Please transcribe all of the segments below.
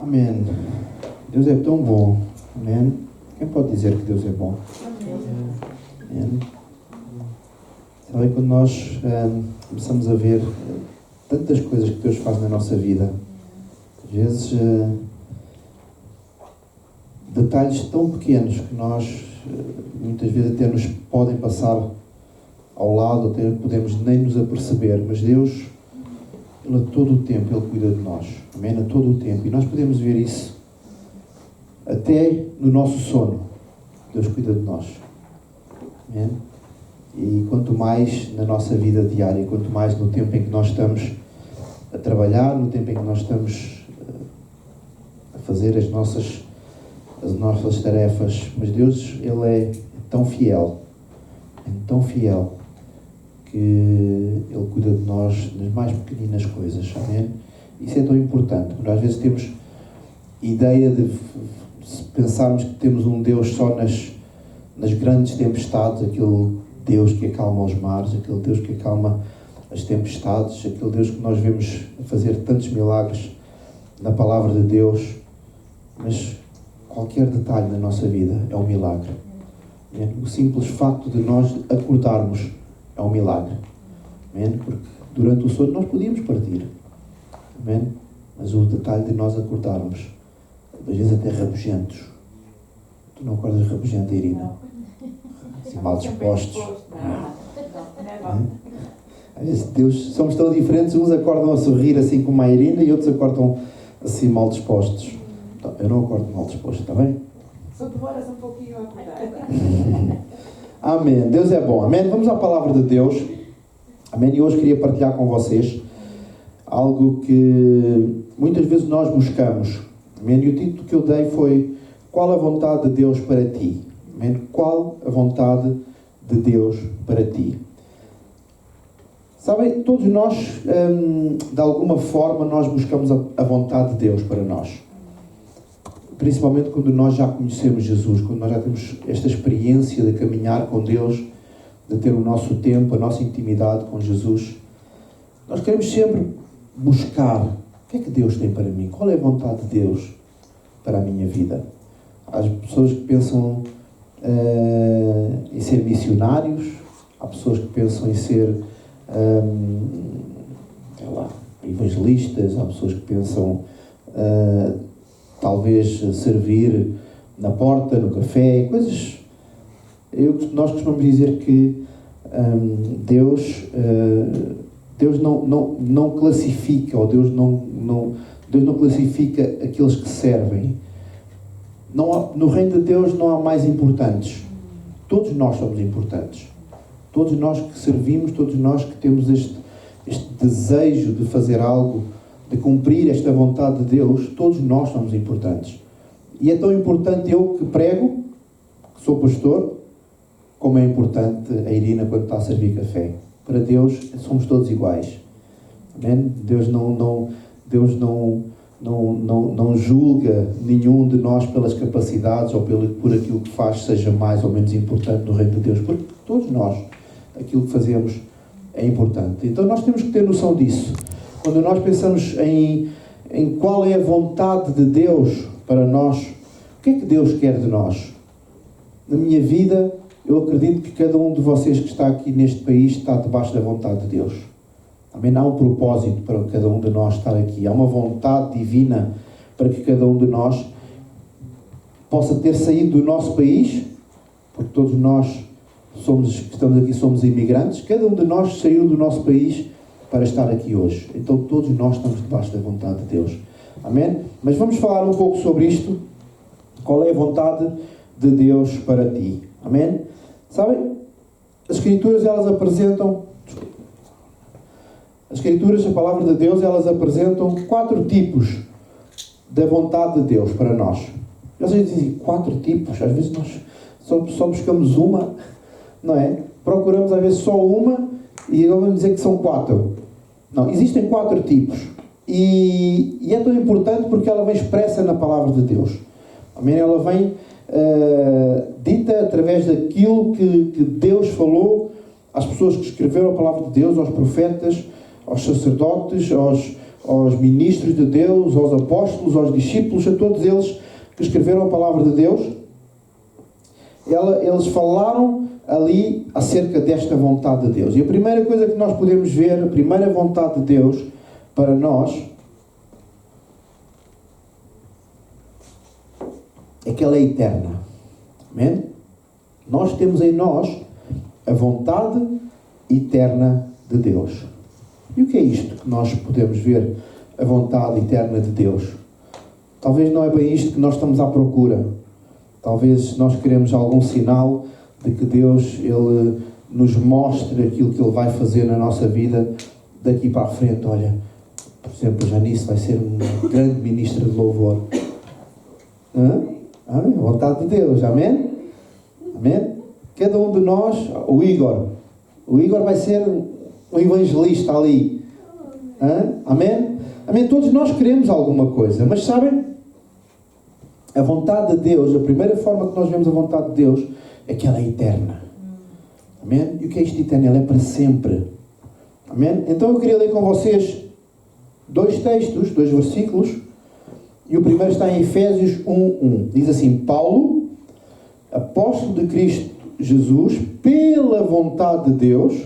Amém. Deus é tão bom. Amém. Quem pode dizer que Deus é bom? Amém. Sabe, quando nós começamos a ver tantas coisas que Deus faz na nossa vida, às vezes detalhes tão pequenos que nós muitas vezes até nos podem passar ao lado, até podemos nem nos aperceber, mas Deus, Ele a todo o tempo Ele cuida de nós. Amém? A todo o tempo. E nós podemos ver isso até no nosso sono. Deus cuida de nós. Amém? E quanto mais na nossa vida diária, quanto mais no tempo em que nós estamos a trabalhar, no tempo em que nós estamos a fazer as nossas tarefas. Mas Deus, Ele é tão fiel, que Ele cuida de nós nas mais pequeninas coisas. Amém? Isso é tão importante. Porque às vezes temos ideia de pensarmos que temos um Deus só nas grandes tempestades, aquele Deus que acalma os mares, aquele Deus que acalma as tempestades, aquele Deus que nós vemos fazer tantos milagres na palavra de Deus. Mas qualquer detalhe na nossa vida é um milagre. O simples facto de nós acordarmos é um milagre. Amém? Porque durante o sono nós podíamos partir. Amém? Mas o detalhe de nós acordarmos, às vezes até rabugentos. Tu não acordas rabugenta, Irina? Assim, mal dispostos. Às vezes Deus, somos tão diferentes, uns acordam a sorrir assim como a Irina e outros acordam assim mal dispostos. Então, eu não acordo mal disposto, está bem? Só demoras um pouquinho a acordar. Amém. Deus é bom. Amém. Vamos à palavra de Deus. Amém. E hoje queria partilhar com vocês algo que muitas vezes nós buscamos. Amém. E o título que eu dei foi: qual a vontade de Deus para ti? Amém. Qual a vontade de Deus para ti? Sabem, todos nós, de alguma forma, nós buscamos a vontade de Deus para nós. Principalmente quando nós já conhecemos Jesus, quando nós já temos esta experiência de caminhar com Deus, de ter o nosso tempo, a nossa intimidade com Jesus. Nós queremos sempre buscar o que é que Deus tem para mim, qual é a vontade de Deus para a minha vida. Há pessoas que pensam em ser missionários, há pessoas que pensam em ser evangelistas, há pessoas que pensam talvez servir na porta, no café, coisas. Nós costumamos dizer que Deus não classifica, ou Deus não classifica aqueles que servem. No reino de Deus não há mais importantes. Todos nós somos importantes. Todos nós que servimos, todos nós que temos este desejo de fazer algo, de cumprir esta vontade de Deus, todos nós somos importantes. E é tão importante eu que prego, que sou pastor, como é importante a Irina quando está a servir café. Para Deus somos todos iguais. Amém? Deus não julga nenhum de nós pelas capacidades ou por aquilo que faz seja mais ou menos importante no reino de Deus, porque todos nós, aquilo que fazemos é importante. Então nós temos que ter noção disso. Quando nós pensamos em qual é a vontade de Deus para nós, o que é que Deus quer de nós? Na minha vida, eu acredito que cada um de vocês que está aqui neste país está debaixo da vontade de Deus. Amém? Há um propósito para cada um de nós estar aqui. Há uma vontade divina para que cada um de nós possa ter saído do nosso país, porque todos nós que estamos aqui somos imigrantes. Cada um de nós saiu do nosso país para estar aqui hoje. Então todos nós estamos debaixo da vontade de Deus. Amém? Mas vamos falar um pouco sobre isto. Qual é a vontade de Deus para ti? Amém? Sabem? As Escrituras, elas apresentam... As Escrituras, a Palavra de Deus, elas apresentam 4 tipos da vontade de Deus para nós. Vocês dizem 4 tipos? Às vezes nós só buscamos uma, não é? Procuramos às vezes só uma e agora vamos dizer que são 4. Não, existem 4 tipos. E é tão importante porque ela vem expressa na Palavra de Deus. Amém? Ela vem dita através daquilo que Deus falou às pessoas que escreveram a Palavra de Deus, aos profetas, aos sacerdotes, aos ministros de Deus, aos apóstolos, aos discípulos, a todos eles que escreveram a palavra de Deus, eles falaram ali acerca desta vontade de Deus. E a primeira coisa que nós podemos ver, a primeira vontade de Deus para nós, é que ela é eterna. Amém? Nós temos em nós a vontade eterna de Deus. E o que é isto que nós podemos ver, a vontade eterna de Deus? Talvez não é bem isto que nós estamos à procura. Talvez nós queremos algum sinal de que Deus, Ele nos mostre aquilo que Ele vai fazer na nossa vida daqui para a frente. Olha, por exemplo, Janice vai ser um grande ministro de louvor. Amém? A vontade de Deus. Amém? Amém? Cada um de nós, o Igor vai ser um evangelista ali. Amém? Amém? Todos nós queremos alguma coisa, mas sabem? A vontade de Deus, a primeira forma que nós vemos a vontade de Deus é que ela é eterna. Amém? E o que é isto eterno? Ela é para sempre. Amém? Então eu queria ler com vocês 2 textos, 2 versículos, e o primeiro está em Efésios 1:1. Diz assim: Paulo, apóstolo de Cristo Jesus, pela vontade de Deus,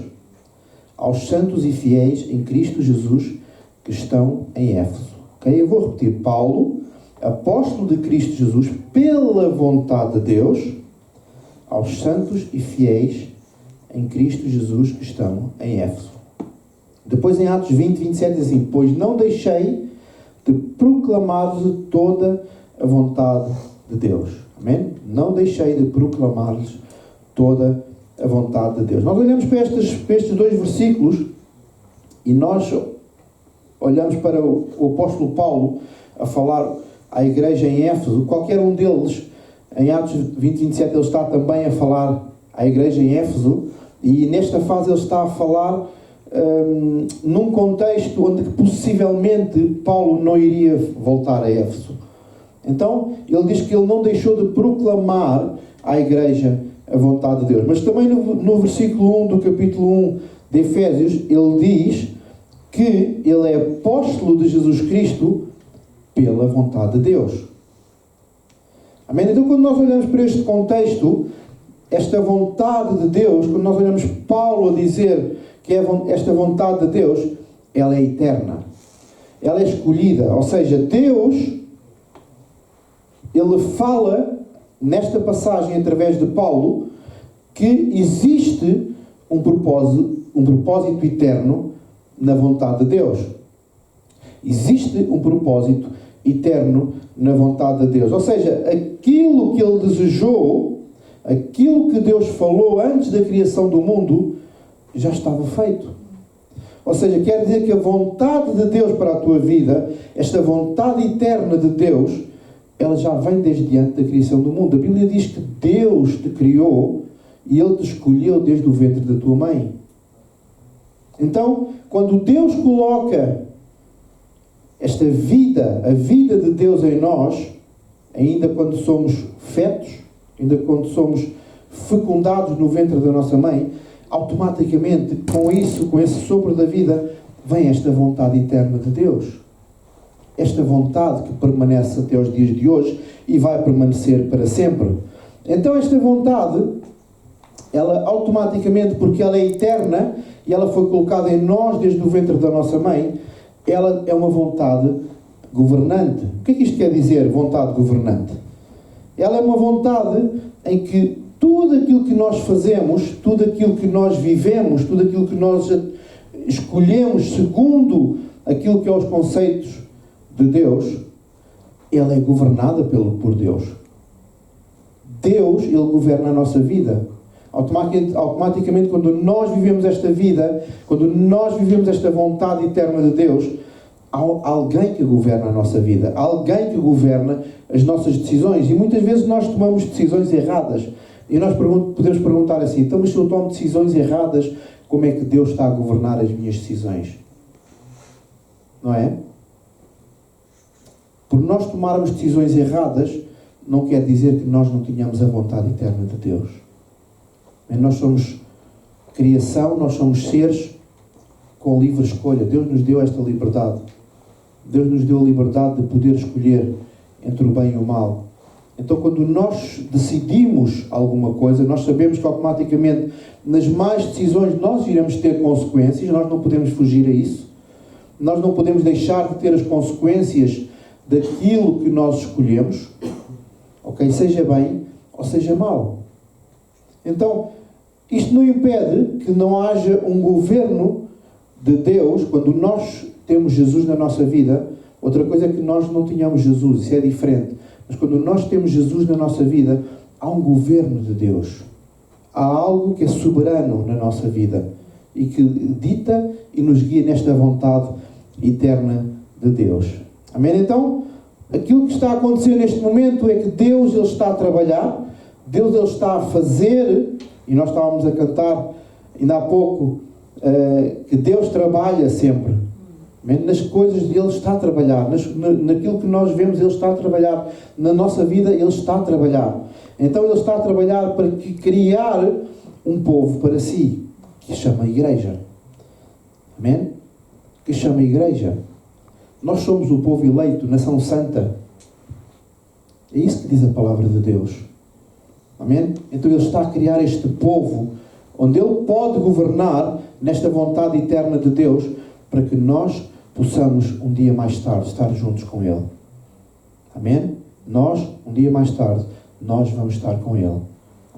aos santos e fiéis em Cristo Jesus que estão em Éfeso. Ok? Eu vou repetir. Paulo, apóstolo de Cristo Jesus, pela vontade de Deus, aos santos e fiéis em Cristo Jesus que estão em Éfeso. Depois em Atos 20:27 diz assim: pois não deixei de proclamar-vos toda a vontade de Deus. Amém? Não deixei de proclamar-lhes toda a vontade de Deus. Nós olhamos para estes 2 versículos e nós olhamos para o apóstolo Paulo a falar à igreja em Éfeso. Qualquer um deles, em Atos 20:27, ele está também a falar à igreja em Éfeso, e nesta fase ele está a falar num contexto onde possivelmente Paulo não iria voltar a Éfeso. Então ele diz que ele não deixou de proclamar à igreja a vontade de Deus. Mas também no versículo 1 do capítulo 1 de Efésios, ele diz que ele é apóstolo de Jesus Cristo pela vontade de Deus. Amém? Então quando nós olhamos para este contexto, esta vontade de Deus, quando nós olhamos Paulo a dizer que esta vontade de Deus, ela é eterna. Ela é escolhida. Ou seja, Deus, Ele fala nesta passagem através de Paulo que existe um propósito eterno na vontade de Deus. Existe um propósito eterno na vontade de Deus. Ou seja, aquilo que Ele desejou, aquilo que Deus falou antes da criação do mundo, já estava feito. Ou seja, quer dizer que a vontade de Deus para a tua vida, esta vontade eterna de Deus, ela já vem desde antes da criação do mundo. A Bíblia diz que Deus te criou e Ele te escolheu desde o ventre da tua mãe. Então, quando Deus coloca esta vida, a vida de Deus em nós, ainda quando somos fetos, ainda quando somos fecundados no ventre da nossa mãe, automaticamente, com isso, com esse sopro da vida, vem esta vontade eterna de Deus. Esta vontade que permanece até os dias de hoje e vai permanecer para sempre. Então esta vontade, ela automaticamente, porque ela é eterna e ela foi colocada em nós desde o ventre da nossa mãe, ela é uma vontade governante. O que é que isto quer dizer, vontade governante? Ela é uma vontade em que tudo aquilo que nós fazemos, tudo aquilo que nós vivemos, tudo aquilo que nós escolhemos segundo aquilo que é os conceitos de Deus, ela é governada por Deus. Deus, Ele governa a nossa vida. Automaticamente, quando nós vivemos esta vida, quando nós vivemos esta vontade eterna de Deus, há alguém que governa a nossa vida, alguém que governa as nossas decisões. E muitas vezes nós tomamos decisões erradas. E nós podemos perguntar assim: então, mas se eu tomo decisões erradas, como é que Deus está a governar as minhas decisões? Não é? Por nós tomarmos decisões erradas, não quer dizer que nós não tenhamos a vontade eterna de Deus. Nós somos criação, nós somos seres com livre escolha. Deus nos deu esta liberdade. Deus nos deu a liberdade de poder escolher entre o bem e o mal. Então, quando nós decidimos alguma coisa, nós sabemos que automaticamente nas más decisões nós iremos ter consequências, nós não podemos fugir a isso. Nós não podemos deixar de ter as consequências daquilo que nós escolhemos, ok? Seja bem ou seja mal. Então, isto não impede que não haja um governo de Deus quando nós temos Jesus na nossa vida. Outra coisa é que nós não tínhamos Jesus, isso é diferente. Mas quando nós temos Jesus na nossa vida, há um governo de Deus. Há algo que é soberano na nossa vida e que dita e nos guia nesta vontade eterna de Deus. Amém? Então, aquilo que está a acontecer neste momento é que Deus Ele está a trabalhar, Deus Ele está a fazer, e nós estávamos a cantar ainda há pouco, que Deus trabalha sempre. Amém? Nas coisas Ele está a trabalhar, naquilo que nós vemos Ele está a trabalhar, na nossa vida Ele está a trabalhar. Então Ele está a trabalhar para criar um povo para si, que se chama Igreja. Amém? Que se chama Igreja. Nós somos o povo eleito, nação santa. É isso que diz a palavra de Deus. Amém? Então Ele está a criar este povo, onde Ele pode governar nesta vontade eterna de Deus, para que nós possamos um dia mais tarde estar juntos com Ele. Amém? Nós, um dia mais tarde, nós vamos estar com Ele.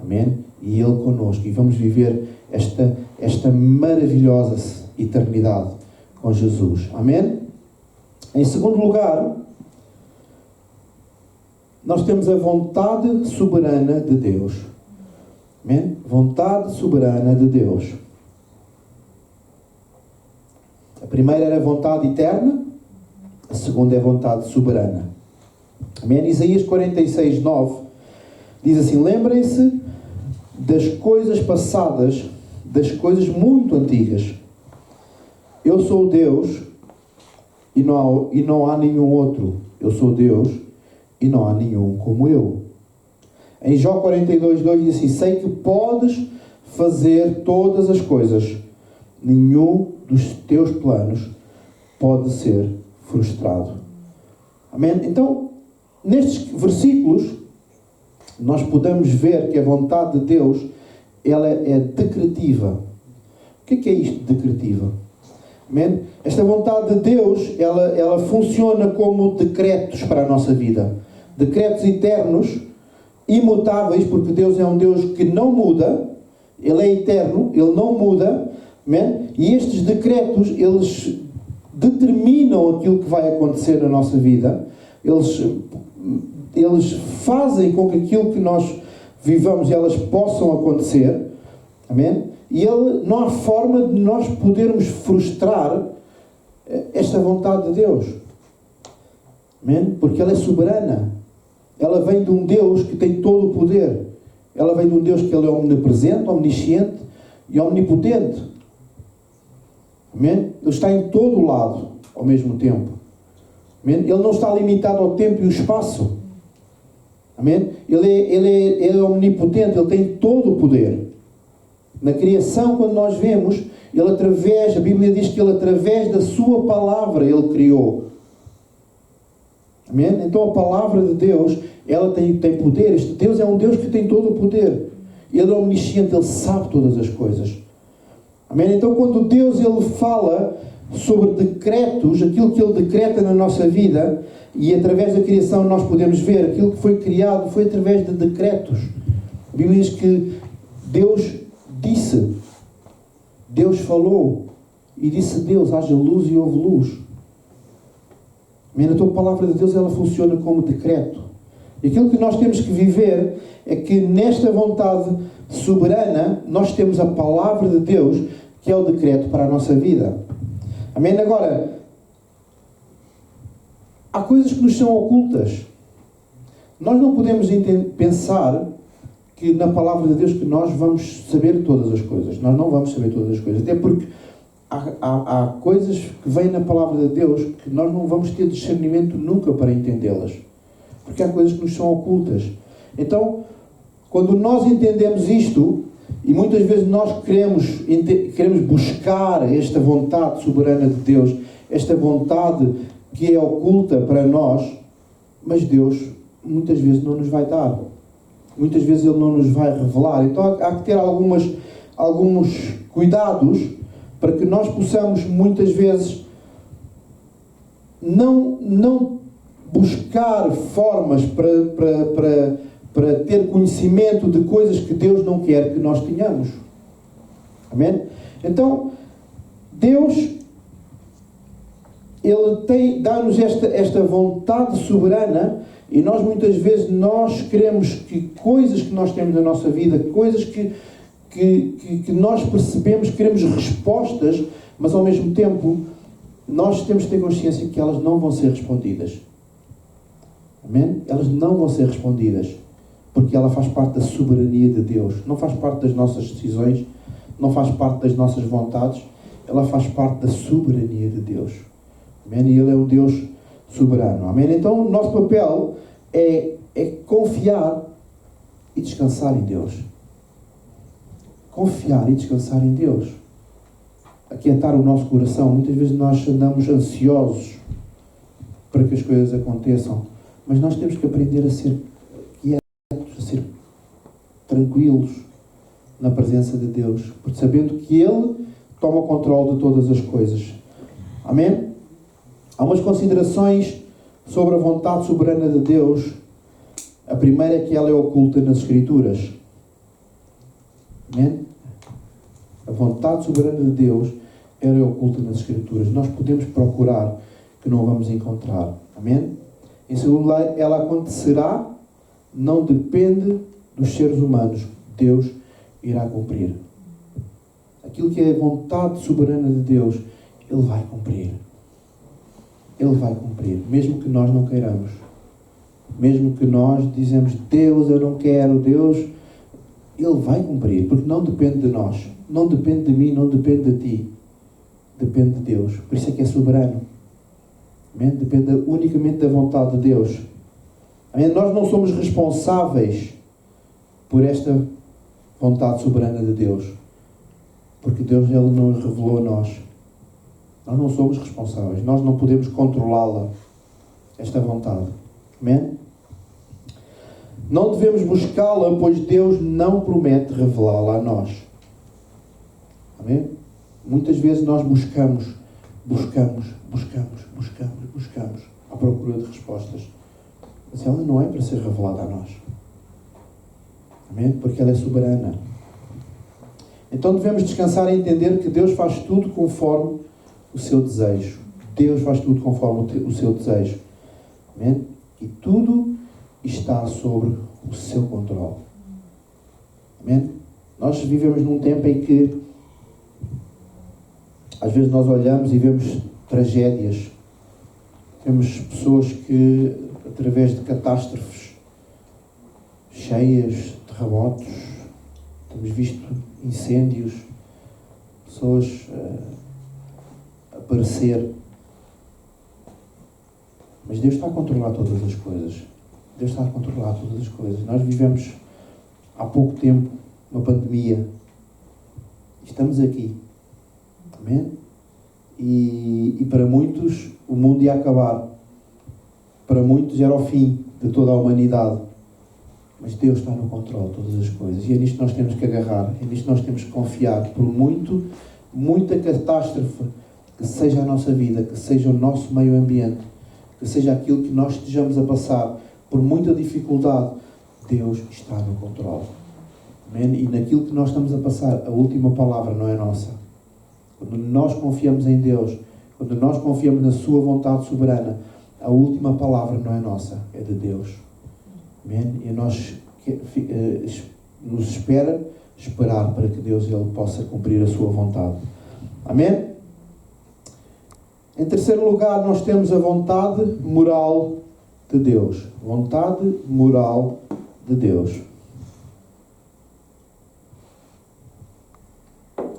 Amém? E Ele connosco. E vamos viver esta maravilhosa eternidade com Jesus. Amém? Em segundo lugar, nós temos a vontade soberana de Deus. Amém? Vontade soberana de Deus. A primeira era a vontade eterna, a segunda é a vontade soberana. Amém? Isaías 46, 9 diz assim: lembrem-se das coisas passadas, das coisas muito antigas. Eu sou Deus e não há nenhum outro. Eu sou Deus e não há nenhum como eu. Em Jó 42, 2 diz assim: sei que podes fazer todas as coisas. Nenhum dos teus planos pode ser frustrado. Amém? Então, nestes versículos, nós podemos ver que a vontade de Deus, ela é decretiva. O que é isto de decretiva? Amém? Esta vontade de Deus, ela funciona como decretos para a nossa vida. Decretos eternos, imutáveis, porque Deus é um Deus que não muda. Ele é eterno, Ele não muda. Amém? E estes decretos, eles determinam aquilo que vai acontecer na nossa vida. Eles fazem com que aquilo que nós vivamos, elas possam acontecer. Amém? E não há forma de nós podermos frustrar esta vontade de Deus. Amém? Porque ela é soberana. Ela vem de um Deus que tem todo o poder. Ela vem de um Deus que Ele é omnipresente, omnisciente e omnipotente. Amém? Ele está em todo o lado ao mesmo tempo. Amém? Ele não está limitado ao tempo e ao espaço. Amém? Ele é omnipotente, Ele tem todo o poder. Na criação, quando nós vemos, a Bíblia diz que Ele, através da sua palavra, Ele criou. Amém? Então a palavra de Deus, ela tem poder. Este Deus é um Deus que tem todo o poder. Ele é omnisciente, Ele sabe todas as coisas. Amém? Então quando Deus Ele fala sobre decretos, aquilo que Ele decreta na nossa vida, e através da criação nós podemos ver aquilo que foi criado, foi através de decretos. A Bíblia diz que Deus disse, Deus falou, e disse Deus, haja luz e houve luz. Amém? Então a palavra de Deus, ela funciona como decreto. E aquilo que nós temos que viver é que nesta vontade soberana, nós temos a palavra de Deus, que é o decreto para a nossa vida. Amém? Agora, há coisas que nos são ocultas. Nós não podemos pensar que na palavra de Deus que nós vamos saber todas as coisas. Nós não vamos saber todas as coisas. Até porque há coisas que vêm na palavra de Deus que nós não vamos ter discernimento nunca para entendê-las. Porque há coisas que nos são ocultas. Então, quando nós entendemos isto, e muitas vezes nós queremos buscar esta vontade soberana de Deus, esta vontade que é oculta para nós, mas Deus muitas vezes não nos vai dar. Muitas vezes Ele não nos vai revelar. Então há que ter alguns cuidados para que nós possamos muitas vezes não buscar formas para ter conhecimento de coisas que Deus não quer que nós tenhamos. Amém? Então, Deus, Ele dá-nos esta vontade soberana, e nós muitas vezes queremos que coisas que nós temos na nossa vida, coisas que nós percebemos, queremos respostas, mas ao mesmo tempo nós temos que ter consciência que elas não vão ser respondidas. Amém? Elas não vão ser respondidas, porque ela faz parte da soberania de Deus. Não faz parte das nossas decisões, não faz parte das nossas vontades, ela faz parte da soberania de Deus. Amém? E Ele é um Deus soberano. Amém? Então o nosso papel é confiar e descansar em Deus. Confiar e descansar em Deus. Aquietar o nosso coração. Muitas vezes nós andamos ansiosos para que as coisas aconteçam, mas nós temos que aprender a ser quietos, a ser tranquilos na presença de Deus, porque sabendo que Ele toma o controle de todas as coisas. Amém? Há umas considerações sobre a vontade soberana de Deus. A primeira é que ela é oculta nas Escrituras. Amém? A vontade soberana de Deus, ela é oculta nas Escrituras. Nós podemos procurar, que não vamos encontrar. Amém? Em segundo lugar, ela acontecerá, não depende dos seres humanos. Deus irá cumprir. Aquilo que é a vontade soberana de Deus, Ele vai cumprir. Ele vai cumprir, mesmo que nós não queiramos. Mesmo que nós dizemos, Deus, eu não quero, Deus, Ele vai cumprir, porque não depende de nós, não depende de mim, não depende de ti, depende de Deus. Por isso é que é soberano. Amém? Depende unicamente da vontade de Deus. Amém? Nós não somos responsáveis por esta vontade soberana de Deus, porque Deus, Ele nos revelou a nós. Nós não somos responsáveis, nós não podemos controlá-la, esta vontade. Amém? Não devemos buscá-la, pois Deus não promete revelá-la a nós. Amém? Muitas vezes nós buscamos à procura de respostas, mas ela não é para ser revelada a nós. Amém? Porque ela é soberana. Então devemos descansar e entender que Deus faz tudo conforme o seu desejo. Deus faz tudo conforme o seu desejo. Amém? E tudo está sobre o seu controle. Amém? Nós vivemos num tempo em que às vezes nós olhamos e vemos tragédias. Temos pessoas que, através de catástrofes cheias, terremotos, temos visto incêndios, pessoas aparecer. Mas Deus está a controlar todas as coisas. Deus está a controlar todas as coisas. Nós vivemos há pouco tempo uma pandemia. Estamos aqui. Amém? E para muitos o mundo ia acabar. Para muitos era o fim de toda a humanidade. Mas Deus está no controle de todas as coisas. E é nisto que nós temos que agarrar. É nisto que nós temos que confiar. Por muita catástrofe que seja a nossa vida, que seja o nosso meio ambiente, que seja aquilo que nós estejamos a passar, por muita dificuldade, Deus está no controle. Amém? E naquilo que nós estamos a passar, a última palavra não é nossa. Quando nós confiamos em Deus, quando nós confiamos na sua vontade soberana, a última palavra não é nossa, é de Deus. Amém? E nós nos esperar para que Deus Ele possa cumprir a sua vontade. Amém? Em terceiro lugar, nós temos a vontade moral de Deus. Vontade moral de Deus.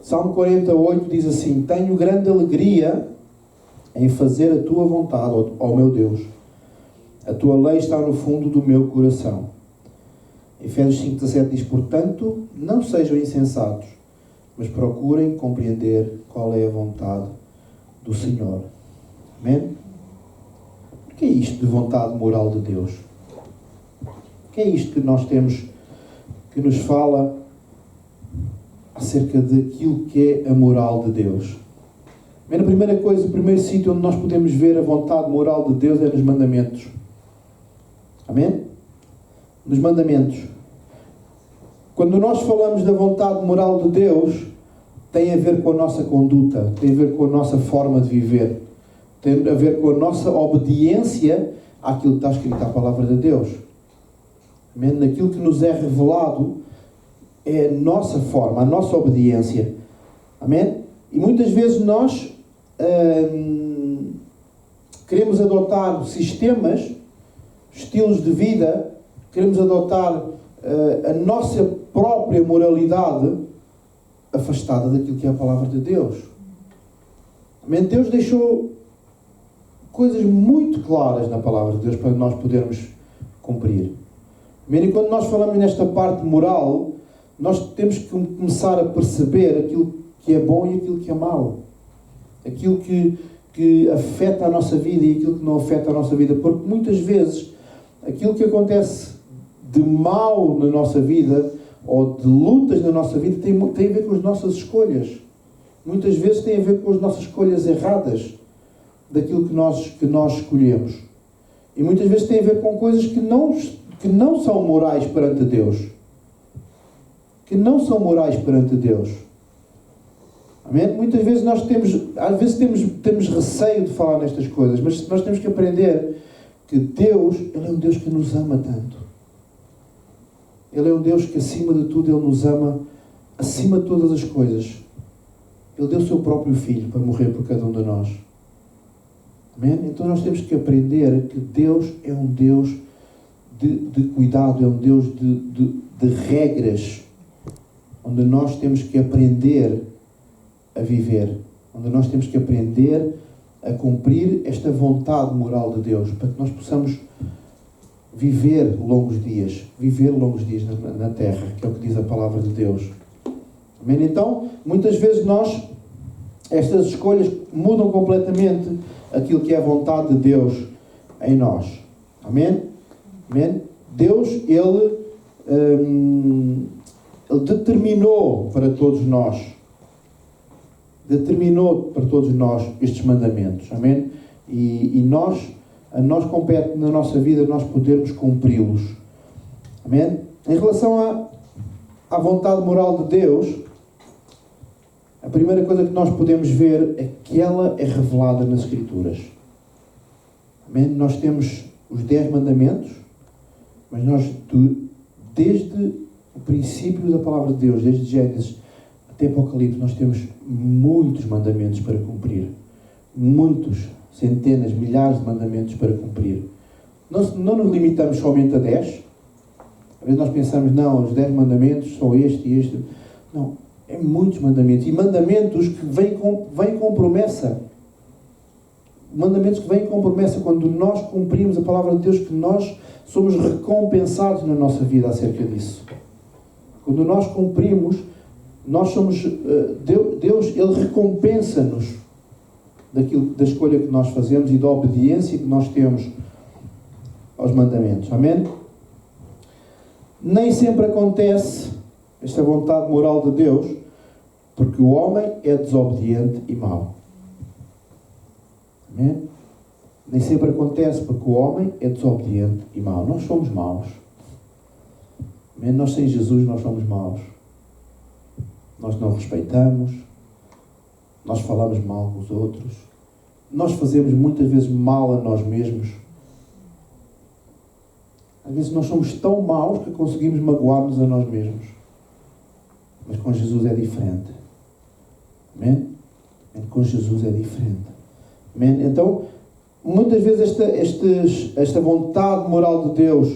Salmo 48 diz assim: tenho grande alegria em fazer a tua vontade, ó meu Deus. A tua lei está no fundo do meu coração. Efésios 5,17 diz: portanto, não sejam insensatos, mas procurem compreender qual é a vontade do Senhor. Amém? O que é isto de vontade moral de Deus? O que é isto que nós temos, que nos fala acerca daquilo que é a moral de Deus? A primeira coisa, o primeiro sítio onde nós podemos ver a vontade moral de Deus é nos mandamentos. Amém? Nos mandamentos. Quando nós falamos da vontade moral de Deus, tem a ver com a nossa conduta, tem a ver com a nossa forma de viver, tem a ver com a nossa obediência àquilo que está escrito à palavra de Deus. Amém? Naquilo que nos é revelado é a nossa forma, a nossa obediência. Amém? E muitas vezes nós queremos adotar sistemas, estilos de vida, queremos adotar a nossa própria moralidade afastada daquilo que é a palavra de Deus. Amém? Deus deixou coisas muito claras na palavra de Deus para nós podermos cumprir. Amém? E quando nós falamos nesta parte moral, nós temos que começar a perceber aquilo que é bom e aquilo que é mau. Aquilo que afeta a nossa vida e aquilo que não afeta a nossa vida. Porque muitas vezes aquilo que acontece de mal na nossa vida ou de lutas na nossa vida tem a ver com as nossas escolhas. Muitas vezes tem a ver com as nossas escolhas erradas daquilo que nós escolhemos. E muitas vezes tem a ver com coisas que não são morais perante Deus. Que não são morais perante Deus. Amém? Muitas vezes temos receio de falar nestas coisas, mas nós temos que aprender que Deus, Ele é um Deus que nos ama tanto. Ele é um Deus que acima de tudo, Ele nos ama acima de todas as coisas. Ele deu o seu próprio Filho para morrer por cada um de nós. Amém? Então nós temos que aprender que Deus é um Deus de cuidado, é um Deus de regras, onde nós temos que aprender a viver, onde nós temos que aprender a cumprir esta vontade moral de Deus, para que nós possamos viver longos dias na terra, que é o que diz a palavra de Deus. Amém? Então, muitas vezes estas escolhas mudam completamente aquilo que é a vontade de Deus em nós. Amém? Amém? Deus, Ele determinou para todos nós estes mandamentos. Amém? E a nós compete na nossa vida nós podermos cumpri-los. Amém? Em relação à vontade moral de Deus, a primeira coisa que nós podemos ver é que ela é revelada nas Escrituras. Amém? Nós temos os 10 mandamentos, mas nós, desde o princípio da palavra de Deus, desde Gênesis até Apocalipse, nós temos muitos mandamentos para cumprir. Muitos, centenas, milhares de mandamentos para cumprir. Não nos limitamos somente a 10. Às vezes nós pensamos, não, os 10 mandamentos são este e este. Não, é muitos mandamentos. E mandamentos que vêm com promessa. Mandamentos que vêm com promessa. Quando nós cumprimos a palavra de Deus, que nós somos recompensados na nossa vida acerca disso. Quando nós cumprimos, nós somos... Deus, Ele recompensa-nos da escolha que nós fazemos e da obediência que nós temos aos mandamentos. Amém? Nem sempre acontece esta vontade moral de Deus, porque o homem é desobediente e mau. Amém? Nem sempre acontece porque o homem é desobediente e mau. Nós somos maus. Amém? Nós sem Jesus nós somos maus. Nós não respeitamos. Nós falamos mal dos outros. Nós fazemos muitas vezes mal a nós mesmos. Às vezes nós somos tão maus que conseguimos magoar-nos a nós mesmos. Mas com Jesus é diferente. Amém? Com Jesus é diferente. Amém? Então, muitas vezes esta vontade moral de Deus,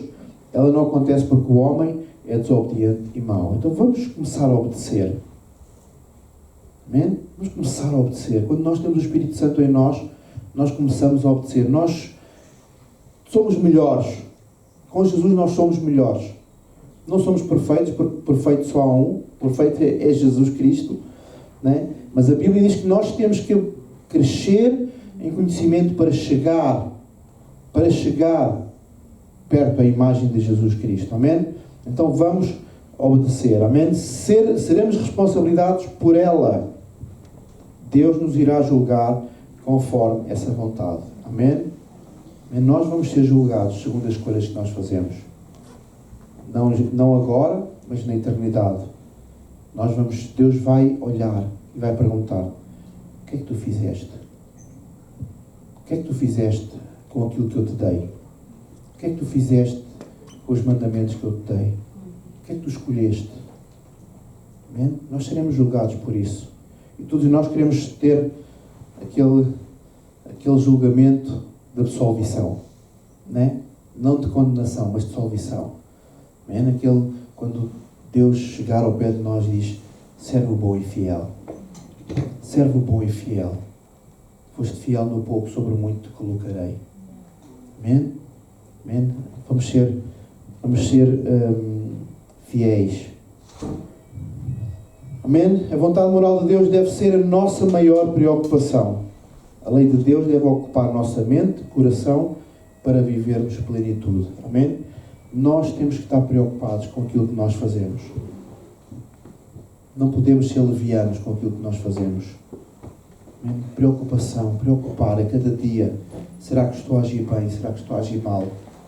ela não acontece porque o homem é desobediente e mau. Então vamos começar a obedecer. Amém? Vamos começar a obedecer. Quando nós temos o Espírito Santo em nós, nós começamos a obedecer. Nós somos melhores. Com Jesus nós somos melhores. Não somos perfeitos, porque perfeito só há um. Perfeito é Jesus Cristo. Né? Mas a Bíblia diz que nós temos que crescer em conhecimento para chegar para chegar perto da imagem de Jesus Cristo. Amém? Então vamos obedecer. Amém? Seremos responsabilizados por ela. Deus nos irá julgar conforme essa vontade. Amém? Nós vamos ser julgados segundo as escolhas que nós fazemos. Não agora, mas na eternidade. Deus vai olhar e vai perguntar: o que é que tu fizeste? O que é que tu fizeste com aquilo que eu te dei? O que é que tu fizeste com os mandamentos que eu te dei? O que é que tu escolheste? Amém? Nós seremos julgados por isso. E todos nós queremos ter aquele julgamento de absolvição, né? Não de condenação, mas de absolvição. Amém? Quando Deus chegar ao pé de nós e diz: servo bom e fiel. Servo bom e fiel. Foste fiel no pouco, sobre o muito te colocarei. Amém? Amém? Vamos ser fiéis. Amém? A vontade moral de Deus deve ser a nossa maior preocupação. A lei de Deus deve ocupar nossa mente, coração, para vivermos plenitude. Amém? Nós temos que estar preocupados com aquilo que nós fazemos. Não podemos ser levianos com aquilo que nós fazemos. Amém? Preocupação, preocupar a cada dia. Será que estou a agir bem? Será que estou a agir mal?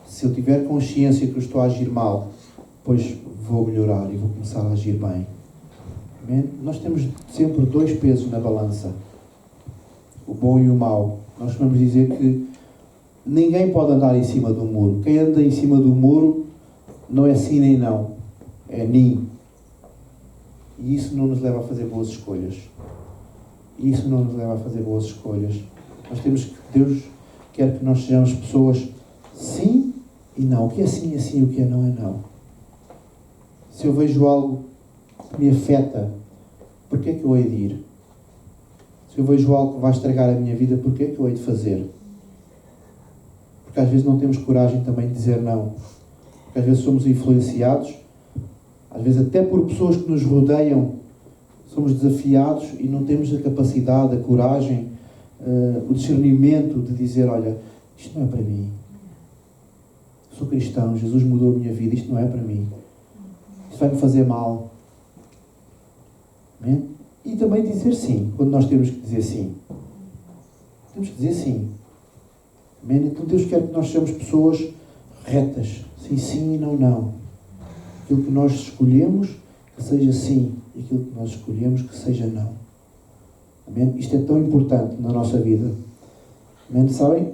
Se eu tiver consciência que eu estou a agir mal, depois vou melhorar e vou começar a agir bem. Amém? Nós temos sempre dois pesos na balança. O bom e o mau. Nós vamos dizer que ninguém pode andar em cima do muro. Quem anda em cima do muro não é sim nem não. É nim. E isso não nos leva a fazer boas escolhas. Deus quer que nós sejamos pessoas sim e não. O que é sim é sim, o que é não. Se eu vejo algo que me afeta, porquê é que eu hei de ir? Se eu vejo algo que vai estragar a minha vida, porquê é que eu hei de fazer? Porque às vezes não temos coragem também de dizer não. Porque às vezes somos influenciados, às vezes até por pessoas que nos rodeiam, somos desafiados e não temos a capacidade, a coragem, o discernimento de dizer: olha, isto não é para mim. Sou cristão, Jesus mudou a minha vida, isto não é para mim. Isto vai-me fazer mal. Amém? E também dizer sim, quando nós temos que dizer sim. Temos que dizer sim. Amém? Então Deus quer que nós sejamos pessoas retas. Sim e não. Aquilo que nós escolhemos, que seja sim. E aquilo que nós escolhemos, que seja não. Amém? Isto é tão importante na nossa vida. Amém? Sabem?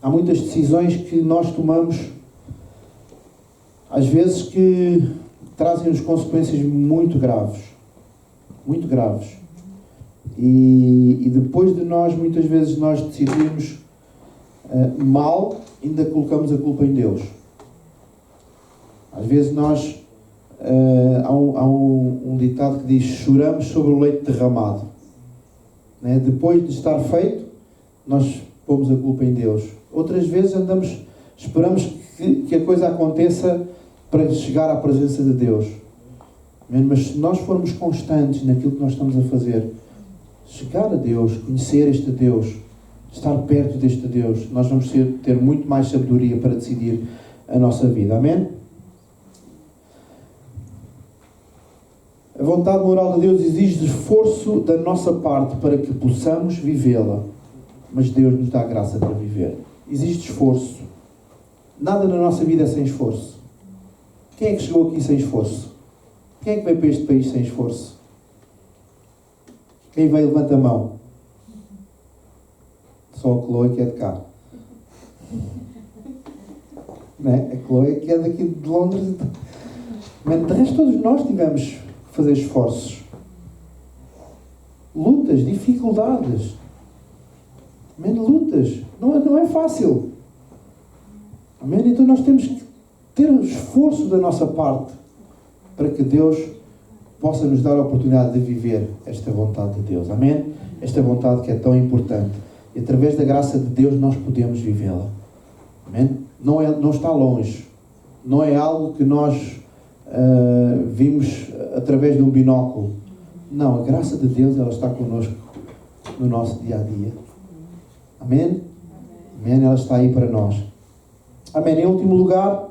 Há muitas decisões que nós tomamos, às vezes, que trazem-nos consequências muito graves. Muito graves. E depois de nós, muitas vezes, nós decidimos mal, ainda colocamos a culpa em Deus. Às vezes nós, há um ditado que diz: choramos sobre o leite derramado. Né? Depois de estar feito, nós pomos a culpa em Deus. Outras vezes esperamos que a coisa aconteça para chegar à presença de Deus. Mas se nós formos constantes naquilo que nós estamos a fazer, chegar a Deus, conhecer este Deus, estar perto deste Deus, nós vamos ter muito mais sabedoria para decidir a nossa vida. Amém? A vontade moral de Deus exige esforço da nossa parte para que possamos vivê-la. Mas Deus nos dá graça para viver. Existe esforço. Nada na nossa vida é sem esforço. Quem é que chegou aqui sem esforço? Quem é que veio para este país sem esforço? Quem veio, levanta a mão. Só a Chloe que é de cá. Não é? A Chloe que é daqui de Londres. Mas de resto todos nós tivemos que fazer esforços. Lutas, dificuldades. Amém? Lutas. Não é fácil. Amém? Então nós temos que ter o esforço da nossa parte para que Deus possa nos dar a oportunidade de viver esta vontade de Deus. Amém? Esta vontade que é tão importante. E através da graça de Deus nós podemos vivê-la. Amém? Não está longe. Não é algo que nós vimos através de um binóculo. Não, a graça de Deus ela está connosco no nosso dia a dia. Amém? Amém? Ela está aí para nós. Amém? Em último lugar,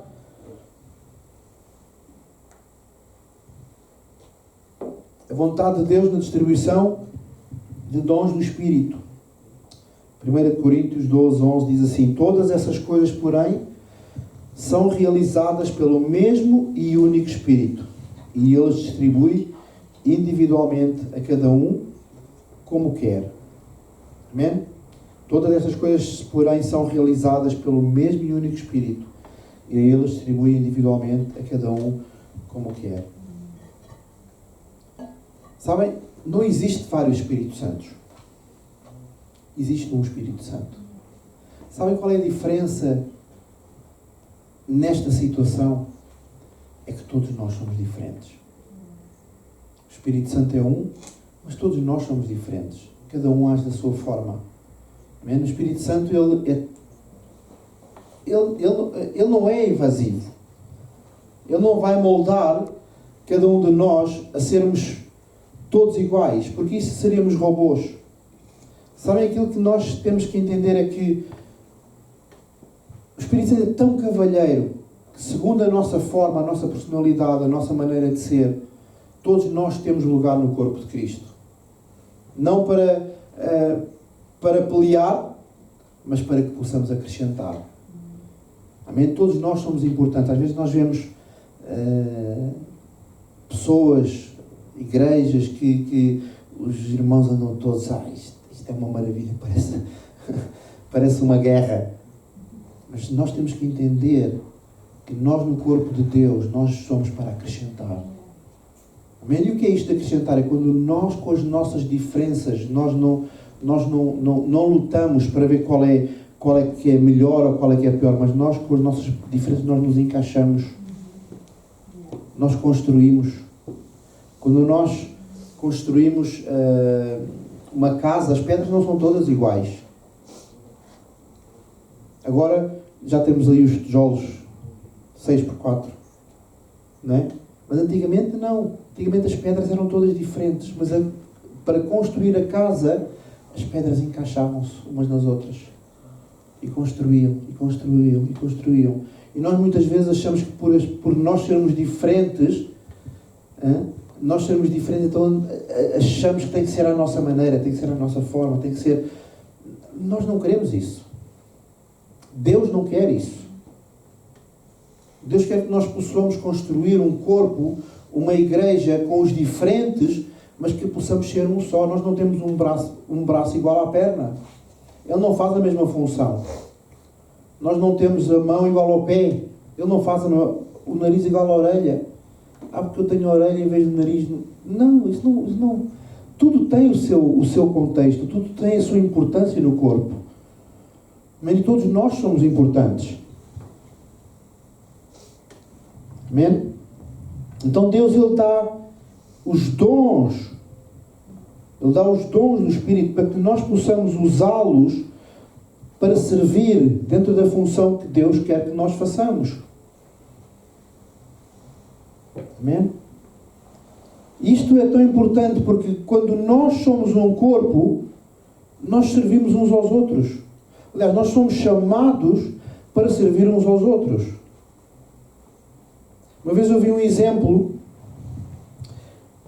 a vontade de Deus na distribuição de dons do Espírito. 1 Coríntios 12, 11 diz assim: todas essas coisas, porém, são realizadas pelo mesmo e único Espírito, e Ele distribui individualmente a cada um como quer. Amém? Todas essas coisas, porém, são realizadas pelo mesmo e único Espírito, e Ele distribui individualmente a cada um como quer. Sabem, não existe vários Espíritos Santos. Existe um Espírito Santo. Sabem qual é a diferença nesta situação? É que todos nós somos diferentes. O Espírito Santo é um, mas todos nós somos diferentes. Cada um age da sua forma. O Espírito Santo, ele não é invasivo. Ele não vai moldar cada um de nós a sermos todos iguais, porque isso seríamos robôs. Sabem, aquilo que nós temos que entender é que o Espírito Santo é tão cavalheiro que, segundo a nossa forma, a nossa personalidade, a nossa maneira de ser, todos nós temos lugar no corpo de Cristo. Não para pelear, mas para que possamos acrescentar. Amém? Todos nós somos importantes. Às vezes nós vemos pessoas, igrejas, que os irmãos andam todos, isto é uma maravilha, parece uma guerra. Mas nós temos que entender que nós no corpo de Deus, nós somos para acrescentar. Amém? E o que é isto de acrescentar? É quando nós, com as nossas diferenças, nós não lutamos para ver qual é que é melhor ou qual é que é pior, mas nós, com as nossas diferenças, nós nos encaixamos. Nós construímos. Quando nós construímos uma casa, as pedras não são todas iguais. Agora já temos aí os tijolos 6x4, não é? Mas antigamente não. Antigamente as pedras eram todas diferentes, mas para construir a casa, as pedras encaixavam-se umas nas outras. E construíam. E nós muitas vezes achamos que por nós sermos diferentes, então achamos que tem que ser à nossa maneira, tem que ser à nossa forma, tem que ser... Nós não queremos isso. Deus não quer isso. Deus quer que nós possamos construir um corpo, uma igreja com os diferentes, mas que possamos ser um só. Nós não temos um braço igual à perna. Ele não faz a mesma função. Nós não temos a mão igual ao pé. Ele não faz o nariz igual à orelha. Porque eu tenho a orelha em vez de nariz. Não, isso não. Tudo tem o seu contexto, tudo tem a sua importância no corpo. Amém? Todos nós somos importantes. Amém? Então Deus, Ele dá os dons. Ele dá os dons do Espírito para que nós possamos usá-los para servir dentro da função que Deus quer que nós façamos. Amém? Isto é tão importante porque quando nós somos um corpo, nós servimos uns aos outros. Aliás, nós somos chamados para servir uns aos outros. Uma vez eu vi um exemplo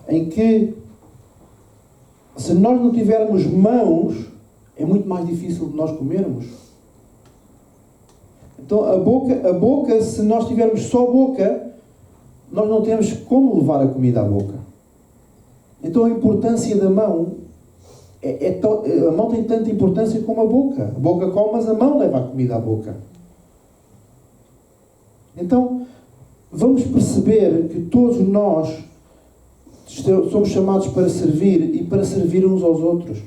em que, se nós não tivermos mãos, é muito mais difícil de nós comermos. Então, a boca, se nós tivermos só boca, nós não temos como levar a comida à boca. Então, a importância da mão, a mão tem tanta importância como a boca. A boca come, mas a mão leva a comida à boca. Então, vamos perceber que todos nós somos chamados para servir e para servir uns aos outros.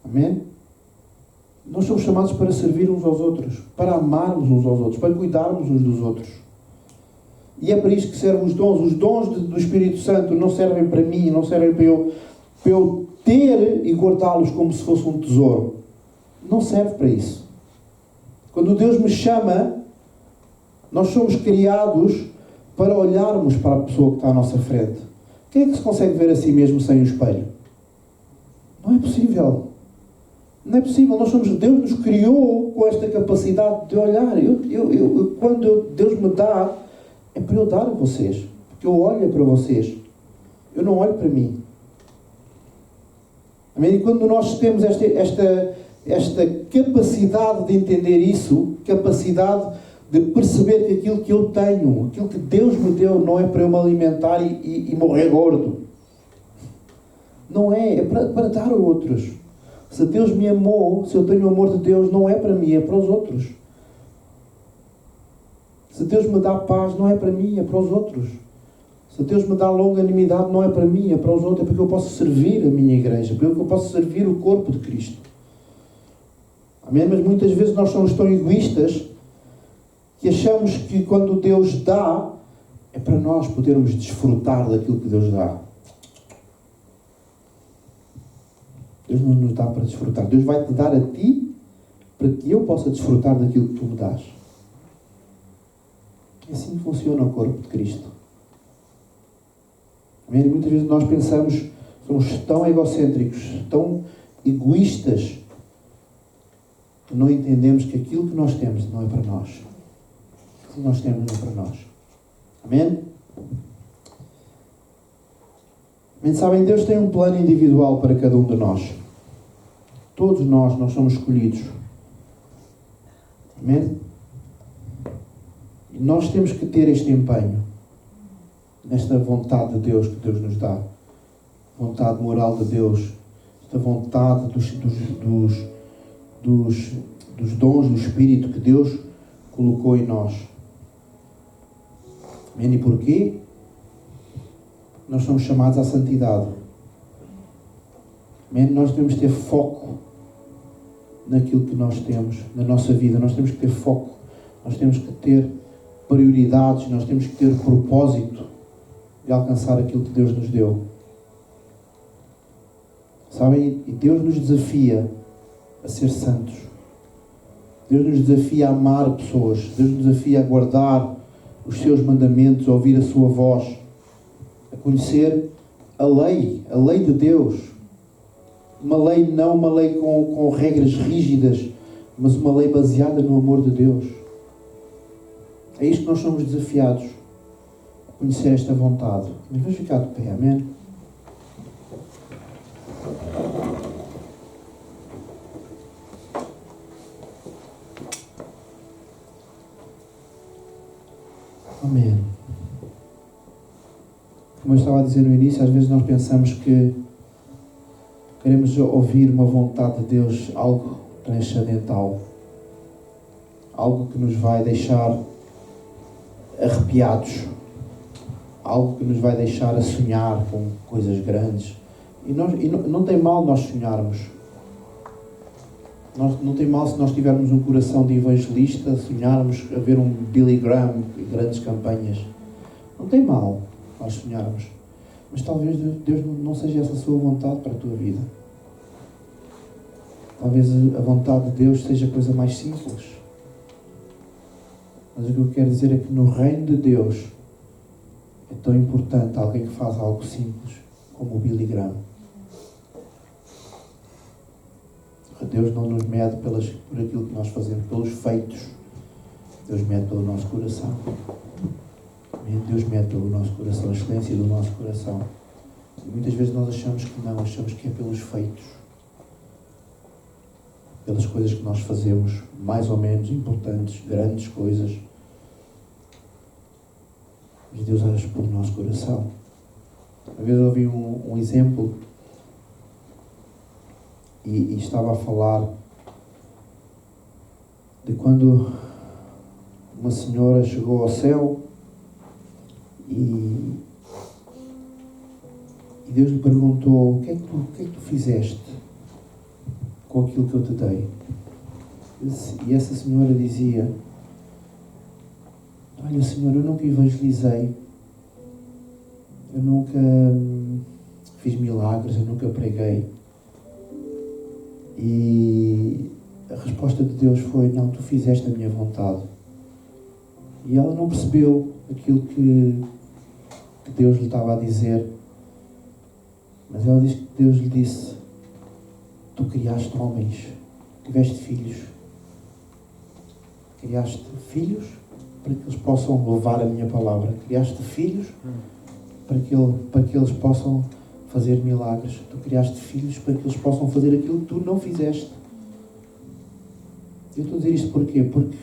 Amém? Nós somos chamados para servir uns aos outros, para amarmos uns aos outros, para cuidarmos uns dos outros. E é para isto que servem os dons. Os dons do Espírito Santo não servem para mim, não servem para eu ter e guardá-los como se fosse um tesouro. Não serve para isso. Quando Deus me chama, nós somos criados para olharmos para a pessoa que está à nossa frente. Quem é que se consegue ver a si mesmo sem um espelho? Não é possível. Não é possível. Deus nos criou com esta capacidade de olhar. Quando Deus me dá, é para eu dar a vocês. Porque eu olho para vocês. Eu não olho para mim. Amém? E quando nós temos esta capacidade de entender isso, capacidade de perceber que aquilo que eu tenho, aquilo que Deus me deu, não é para eu me alimentar e morrer gordo. Não é. É para dar a outros. Se Deus me amou, se eu tenho o amor de Deus, não é para mim, é para os outros. Se Deus me dá paz, não é para mim, é para os outros. Se Deus me dá longanimidade, não é para mim, é para os outros, é porque eu posso servir a minha igreja, porque eu posso servir o corpo de Cristo. Amém? Mas muitas vezes nós somos tão egoístas que achamos que quando Deus dá, é para nós podermos desfrutar daquilo que Deus dá. Deus não nos dá para desfrutar. Deus vai te dar a ti para que eu possa desfrutar daquilo que tu me dás. É assim que funciona o corpo de Cristo. Amém? Muitas vezes nós pensamos, somos tão egocêntricos, tão egoístas, que não entendemos que aquilo que nós temos não é para nós. O que nós temos não é para nós. Amém? Amém? Sabem, Deus tem um plano individual para cada um de nós. Todos nós somos escolhidos. Amém? E nós temos que ter este empenho nesta vontade de Deus que Deus nos dá. Vontade moral de Deus. Esta vontade dos dons do Espírito que Deus colocou em nós. Amém? E porquê? Nós somos chamados à santidade. Amém? Nós devemos ter foco naquilo que nós temos, na nossa vida. Nós temos que ter foco. Nós temos que ter prioridades. Nós temos que ter propósito de alcançar aquilo que Deus nos deu. Sabem? E Deus nos desafia a ser santos. Deus nos desafia a amar pessoas. Deus nos desafia a guardar os seus mandamentos, a ouvir a sua voz, a conhecer a lei de Deus. Uma lei, não uma lei com regras rígidas, mas uma lei baseada no amor de Deus. É isto que nós somos desafiados, a conhecer esta vontade. Mas vamos ficar de pé, amém? Amém. Como eu estava a dizer no início, às vezes nós pensamos que queremos ouvir uma vontade de Deus, algo transcendental, algo que nos vai deixar arrepiados, algo que nos vai deixar a sonhar com coisas grandes. E não tem mal nós sonharmos. Não tem mal se nós tivermos um coração de evangelista, sonharmos a ver um Billy Graham e grandes campanhas. Não tem mal nós sonharmos. Mas talvez Deus não seja essa a sua vontade para a tua vida. Talvez a vontade de Deus seja a coisa mais simples. Mas o que eu quero dizer é que no reino de Deus é tão importante alguém que faz algo simples como o Billy Graham. Deus não nos mede por aquilo que nós fazemos, pelos feitos. Deus mede pelo nosso coração. Deus mede pelo nosso coração, a excelência do nosso coração. E muitas vezes nós achamos que não, achamos que é pelos feitos. Pelas coisas que nós fazemos, mais ou menos importantes, grandes coisas. Mas Deus age pelo nosso coração. Uma vez eu ouvi um exemplo e estava a falar de quando uma senhora chegou ao céu e Deus lhe perguntou: o que é que tu fizeste com aquilo que eu te dei? E essa senhora dizia: olha, Senhor, eu nunca evangelizei, eu nunca fiz milagres, eu nunca preguei. E a resposta de Deus foi: não, tu fizeste a minha vontade. E ela não percebeu aquilo que Deus lhe estava a dizer. Mas ela diz que Deus lhe disse: Tu criaste homens, tiveste filhos. Criaste filhos para que eles possam levar a minha palavra. Criaste filhos para que eles possam fazer milagres. Tu criaste filhos para que eles possam fazer aquilo que tu não fizeste. Eu estou a dizer isto porquê? Porque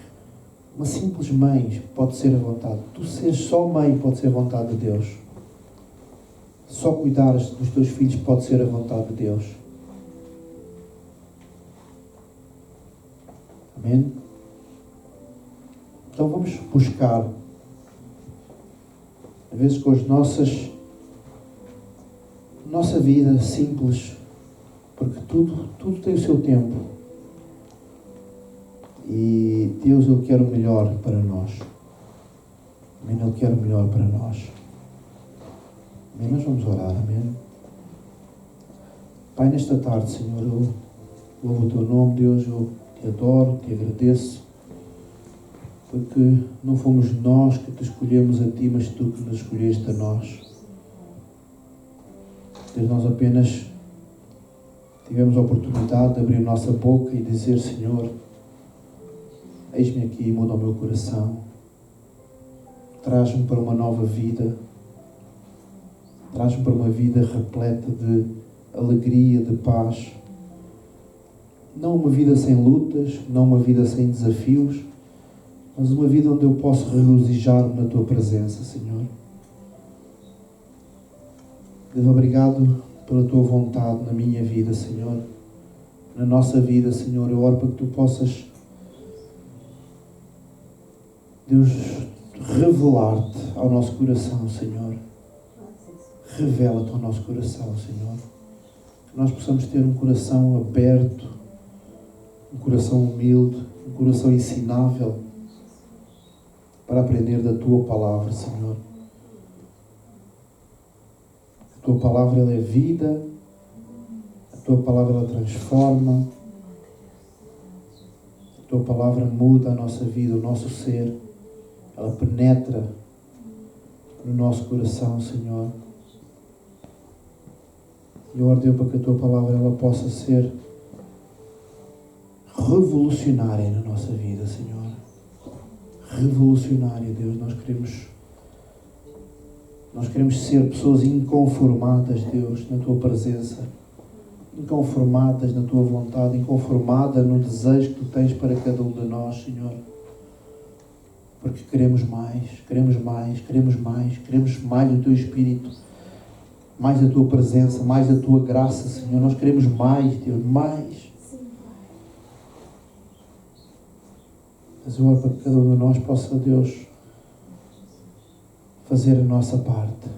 uma simples mãe pode ser a vontade. Tu seres só mãe pode ser a vontade de Deus. Só cuidares dos teus filhos pode ser a vontade de Deus. Amém? Então vamos buscar, às vezes com as nossa vida simples, porque tudo tem o seu tempo. E Deus, Ele quer o melhor para nós. Amém? Ele quer o melhor para nós. Amém? Nós vamos orar, amém? Pai, nesta tarde, Senhor, eu louvo o Teu nome, Deus, eu Te adoro, Te agradeço, porque não fomos nós que Te escolhemos a Ti, mas Tu que nos escolheste a nós. Deus, nós apenas tivemos a oportunidade de abrir a nossa boca e dizer, Senhor, eis-me aqui e muda o meu coração. Traz-me para uma nova vida. Traz-me para uma vida repleta de alegria, de paz. Não uma vida sem lutas, não uma vida sem desafios, mas uma vida onde eu posso regozijar-me na Tua presença, Senhor. Deus, obrigado pela Tua vontade na minha vida, Senhor. Na nossa vida, Senhor, eu oro para que Tu possas, Deus, revelar-te ao nosso coração, Senhor. Revela-te ao nosso coração, Senhor. Que nós possamos ter um coração aberto, um coração humilde, um coração ensinável para aprender da Tua palavra, Senhor. A Tua palavra, ela é vida, a Tua palavra, ela transforma, a Tua palavra muda a nossa vida, o nosso ser, ela penetra no nosso coração, Senhor. E eu oro, Deus, para que a Tua palavra ela possa ser revolucionária na nossa vida, Senhor. Revolucionária, Deus. Nós queremos ser pessoas inconformadas, Deus, na Tua presença. Inconformadas na Tua vontade, inconformadas no desejo que Tu tens para cada um de nós, Senhor. Porque queremos mais, queremos mais, queremos mais, queremos mais do Teu Espírito, mais da Tua presença, mais da Tua graça, Senhor. Nós queremos mais, Deus, mais. Mas eu oro para que cada um de nós possa, Deus, fazer a nossa parte.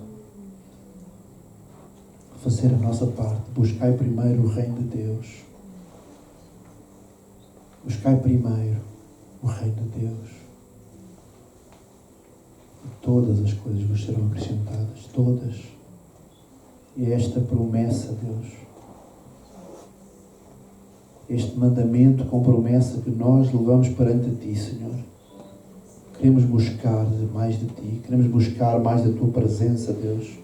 Fazer a nossa parte. Buscai primeiro o reino de Deus. Buscai primeiro o reino de Deus. E todas as coisas vos serão acrescentadas. Todas. E esta promessa, Deus, este mandamento com promessa que nós levamos perante Ti, Senhor. Queremos buscar mais de Ti, queremos buscar mais da Tua presença, Deus,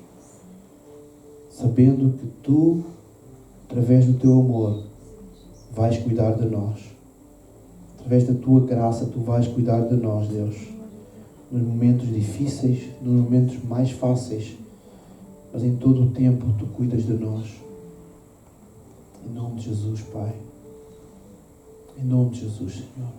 sabendo que Tu, através do Teu amor, vais cuidar de nós. Através da Tua graça, Tu vais cuidar de nós, Deus, nos momentos difíceis, nos momentos mais fáceis, mas em todo o tempo Tu cuidas de nós. Em nome de Jesus, Pai. Em nome de Jesus, Senhor.